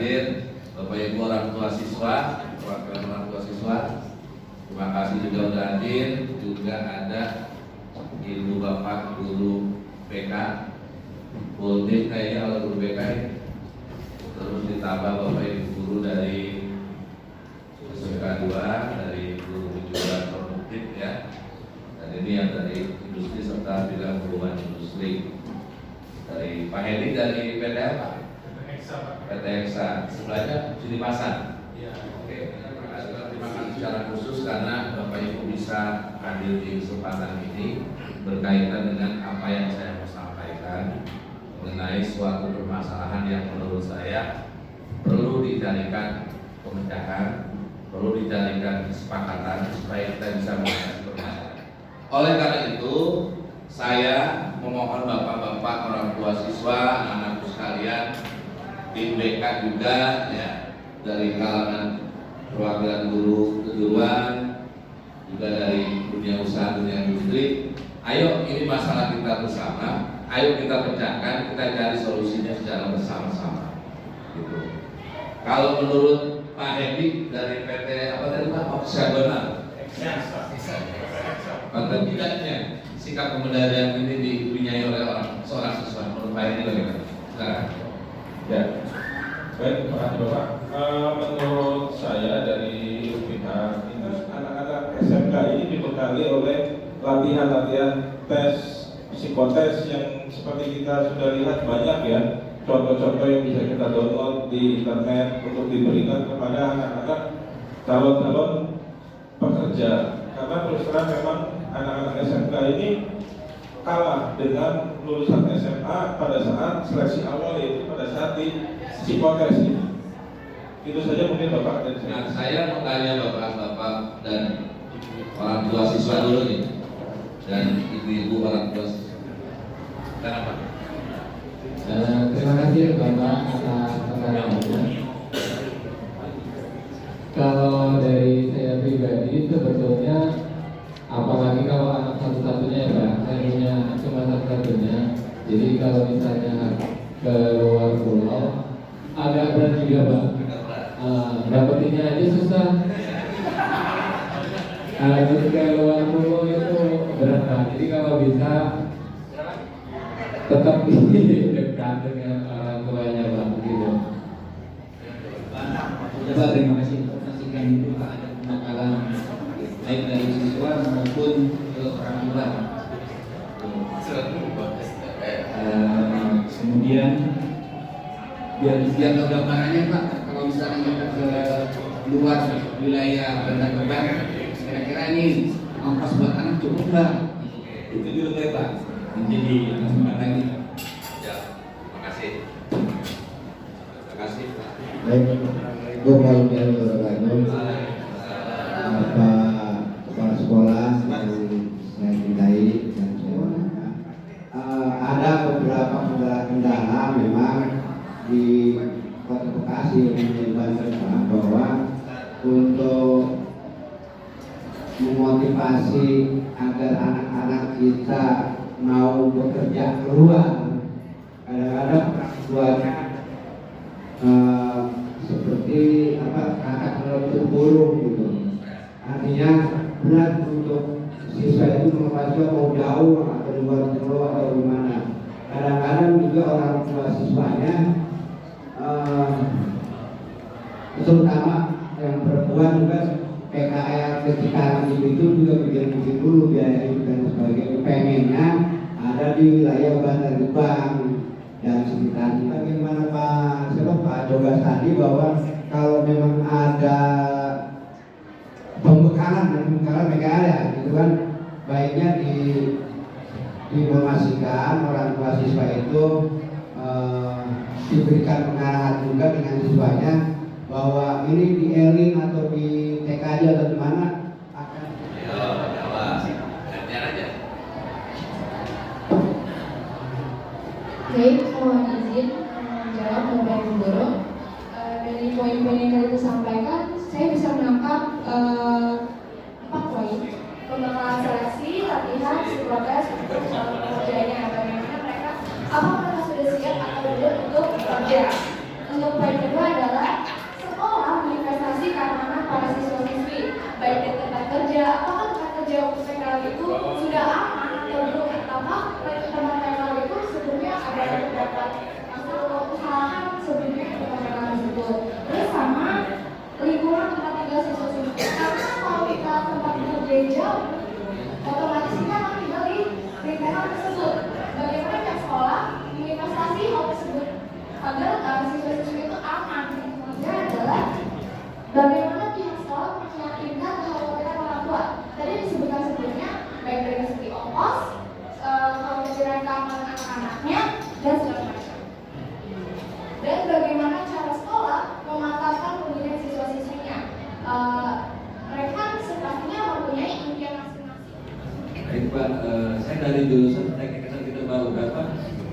hadir, Bapak Ibu orang tua siswa, perwakilan orang tua siswa. Terima kasih juga sudah hadir. Juga ada Ibu Bapak Guru BK, Buldik kayaknya oleh Guru BK. Terus ditambah Bapak Ibu Guru dari SMK 2, dari Guru Kejuruan Produktif ya. Dan ini yang dari industri serta bidang hubungan industri. Dari Pak Hedi dari PT apa? PT Eksa. Sebelahnya Sini Pasar. Ya. Oke. Terima kasih secara khusus karena Bapak Ibu bisa hadir di kesempatan ini berkaitan dengan apa yang saya mau sampaikan mengenai suatu permasalahan yang menurut saya perlu dicarikan pemecahan, perlu dicarikan kesepakatan supaya kita bisa mengatasi permasalahan. Oleh karena itu, saya memohon bapak-bapak orang tua siswa, anak-anakku sekalian, tim BK juga ya, dari kalangan perwakilan guru kejuruan, juga dari dunia usaha, dunia industri. Ayo, ini masalah kita bersama. Ayo kita pecahkan, kita cari solusinya secara bersama-sama. Gitu. Kalau menurut Pak Hedi dari PT apa tadi Pak? Oksagonal. Konten tidaknya sikap kemendarian ini dipunyai oleh seorang siswa. Menurut Pak Hedi bagaimana? Sekarang. Ya. Baik, terima kasih Bapak. Menurut saya dari pihak industri, anak-anak SMK ini dibekali oleh latihan-latihan tes psikotes yang seperti kita sudah lihat banyak ya, contoh-contoh yang bisa kita download di internet untuk diberikan kepada anak-anak calon-calon pekerja. Karena terus terang memang anak-anak SMK ini kalah dengan lulusan SMA pada saat seleksi awal, yaitu pada saat di psikotes ini. Itu saja mungkin Bapak dan saya. Nah, saya mau tanya bapak-bapak dan orang tua siswa dulu nih, dan ibu-ibu orang tua siswa. Kenapa? Terima kasih Bapak atas pertanyaannya. Kalau dari saya pribadi sebetulnya, apalagi kalau anak satu-satunya ya Pak, saya punya cuma satu-satunya. Jadi kalau misalnya ke luar pulau agak berat juga Pak. Dapetinnya aja susah. Jadi ke luar pulau itu berat Pak. Jadi kalau bisa tetap di dekat dengan orang tuanya Pak, gitu. Pak, terima kasih informasikan itu Pak, ada penakalan baik dari siswa maupun orang tua. Kemudian biar tahu gambarannya Pak, kalau misalnya kita ke luar wilayah Bandar Gebang, kira-kira ini ongkos buat anak cukup nggak? Itu dulu ya Pak. Jadi langsung lagi. Ya, terima kasih. Terima kasih Pak. Baik, gue mau Bapak kepala sekolah yang saya cintai dan semua. Ada beberapa kendala memang di Kota Bekasi yang menjadi Banten bahwa untuk memotivasi agar anak-anak kita mau bekerja keluar, kadang-kadang tuanya seperti kakak menutup burung gitu. Artinya berat untuk siswa itu memotivasi mau jauh atau di luar pulau atau gimana. Kadang-kadang juga orang tua siswanya, terutama yang perempuan juga PKL ketika itu juga bikin dulu biaya hidup dan sebagainya. Pengennya ada di wilayah Bandar Gebang dan sekitarnya. Bagaimana Pak Jogas tadi bahwa kalau memang ada pembekalan PKL ya, gitu kan, baiknya diinformasikan orang tua siswa itu diberikan pengarahan juga dengan siswanya bahwa ini di Elin atau di TKJ atau di mana akan. Baik, mohon izin menjawab Bapak Ibu Guru. Dari poin-poin yang tadi disampaikan, saya bisa menangkap 4 poin. Pembekalan seleksi, latihan, psikotes untuk pekerjaannya, bagaimana mereka, apa mereka sudah siap atau belum untuk bekerja. Untuk poin kedua adalah jauh, otomatis kita akan tinggal di lingkungan tersebut. Bagaimana pihak sekolah menginvestasi hal tersebut agar siswa-siswi itu aman? Kemudian adalah bagaimana pihak sekolah meyakinkan kekhawatiran orang tua. Tadi disebutkan sebelumnya, baik dari segi ongkos, kekhawatiran keamanan anak-anaknya, dan segala macam. Dan bagaimana cara sekolah mematangkan pembinaan siswa-siswinya. Mereka sepertinya mempunyai impian masing-masing. Baik Pak, saya dari jurusan teknik energi terbarukan Pak,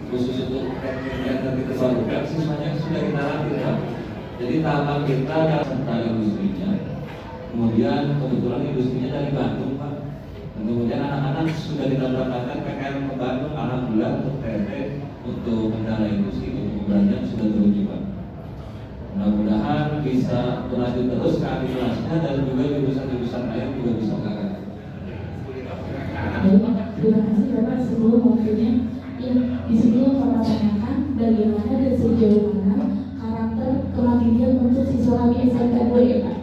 khusus untuk teknik energi terbarukan siswanya sudah kita latih Pak. Jadi tahapan kita adalah tentang industrinya, kemudian kebetulan industrinya dari Bandung Pak, dan kemudian anak-anak sudah kita berangkatkan PKN ke Bandung, alhamdulillah untuk TNT untuk kendala industri untuk pemberanian sudah teruji Pak. Mudah-mudahan bisa berlanjut terus ke akhir kelasnya dan juga jurusan-jurusan lain juga bisa mengangkat. Terima kasih Bapak sebelum waktunya. Ya, di sini yang Bapak tanyakan bagaimana dan sejauh mana karakter kemandirian untuk siswa kami SMK 2 ya Pak.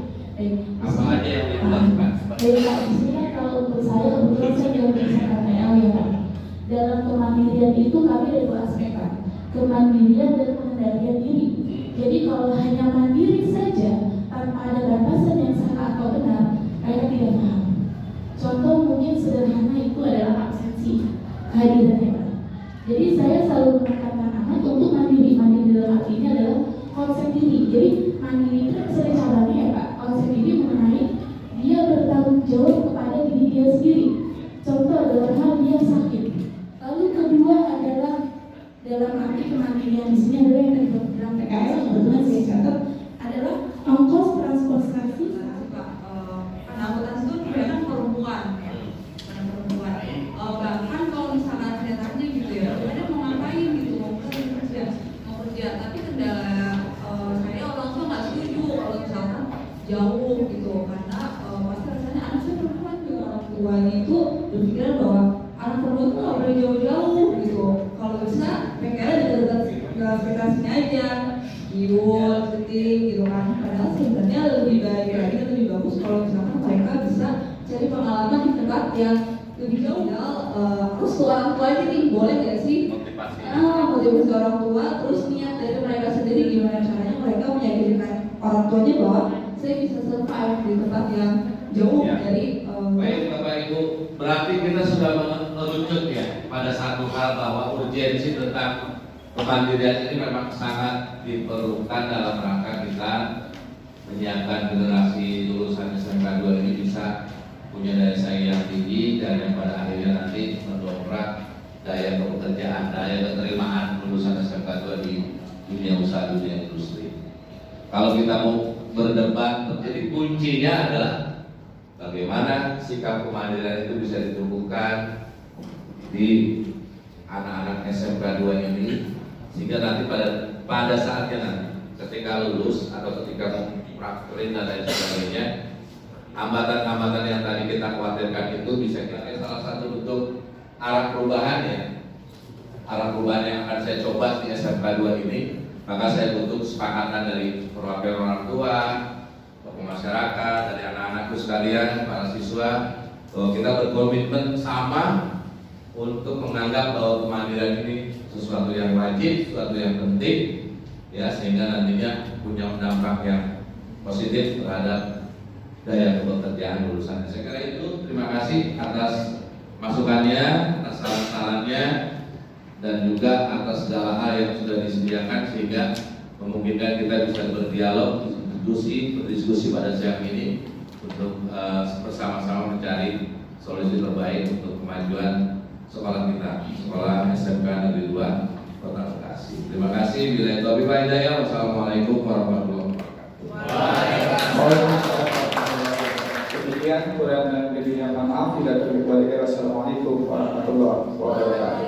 Apa aja yang dilakukan? Baik Pak, di sini kalau untuk saya kebetulan saya dari SMKPL ya Pak. Dalam kemandirian itu kami ada dua aspek Pak. Kemandirian dan pengendalian diri. Jadi kalau hanya mandiri saja tanpa ada batasan yang salah atau benar, saya tidak paham. Contoh mungkin sederhana itu adalah absensi kehadirannya Pak. Jadi saya selalu menekankan anak untuk mandiri. Mandiri dalam arti ini adalah konsep diri. Jadi mandiri itu bisa dicabangnya ya Pak. Konsep diri mengenai dia bertanggung jawab kepada diri dia sendiri. Contoh dalam hal dia sakit. Lalu kedua adalah dalam arti kemandirian di sini adalah yang dalam PKL kebetulan saya catat adalah ongkos transportasi. Penanggutan itu kebanyakan perempuan ya, bahkan kalau misalkan saya tanya gitu ya, sebenarnya mau ngapain gitu, mau kerja, tapi kendala saya orang tua nggak setuju kalau misalkan jauh gitu, karena pasti rasanya anak saya perempuan juga orang tuanya itu berpikiran bahwa anak perempuan itu nggak boleh jauh-jauh gitu, kalau bisa PKL dekat-dekat ke kita sini aja, Iul, Seting gitu kan, padahal sebenarnya lebih baik lagi dan lebih bagus kalau misalkan mereka bisa cari pengalaman di tempat yang lebih jauh. Terus ke orang tua aja nih, boleh nggak sih? Motivasi orang tua, terus niat dari mereka sendiri gimana caranya mereka meyakinkan orang tuanya bahwa saya bisa survive di tempat yang jauh Ya. dari. Baik Bapak Ibu, berarti kita sudah merucut ya pada satu hal bahwa urgensi tentang kemandirian ini memang sangat diperlukan dalam rangka kita menyiapkan generasi lulusan SMK 2 ini bisa punya daya saing yang tinggi dan yang pada akhirnya nanti mendongkrak daya pekerjaan, daya keterimaan lulusan SMK 2 di dunia usaha, dunia industri. Kalau kita mau berdebat, jadi kuncinya adalah bagaimana sikap kemandirian itu bisa ditumbuhkan di anak-anak SMK 2 ini, sehingga nanti pada saatnya nanti ketika lulus atau ketika prakterin dan lain sebagainya, hambatan-hambatan yang tadi kita khawatirkan itu bisa kita salah satu bentuk arah perubahan ya, arah perubahan yang akan saya coba di SMK 2 ini. Maka saya butuh kesepakatan dari perwakilan orang tua, tokoh masyarakat, dari anak-anakku sekalian, para siswa, bahwa kita berkomitmen sama untuk menganggap bahwa kemandirian ini sesuatu yang wajib, sesuatu yang penting, ya, sehingga nantinya punya dampak yang positif terhadap daya pekerjaan lulusan. Saya kira itu. Terima kasih atas masukannya, atas saran-sarannya, dan juga atas segala hal yang sudah disediakan sehingga memungkinkan kita bisa berdialog, berdiskusi pada siang ini untuk bersama-sama mencari solusi terbaik untuk kemajuan sekolah kita, sekolah SMK Negeri 2 Kota Bekasi. Terima kasih. Billahi taufiq wal hidayah. Wassalamualaikum warahmatullahi wabarakatuh. Demikian kurang dan lebihnya mohon maaf. Bila terlalu. Wassalamualaikum warahmatullahi wabarakatuh.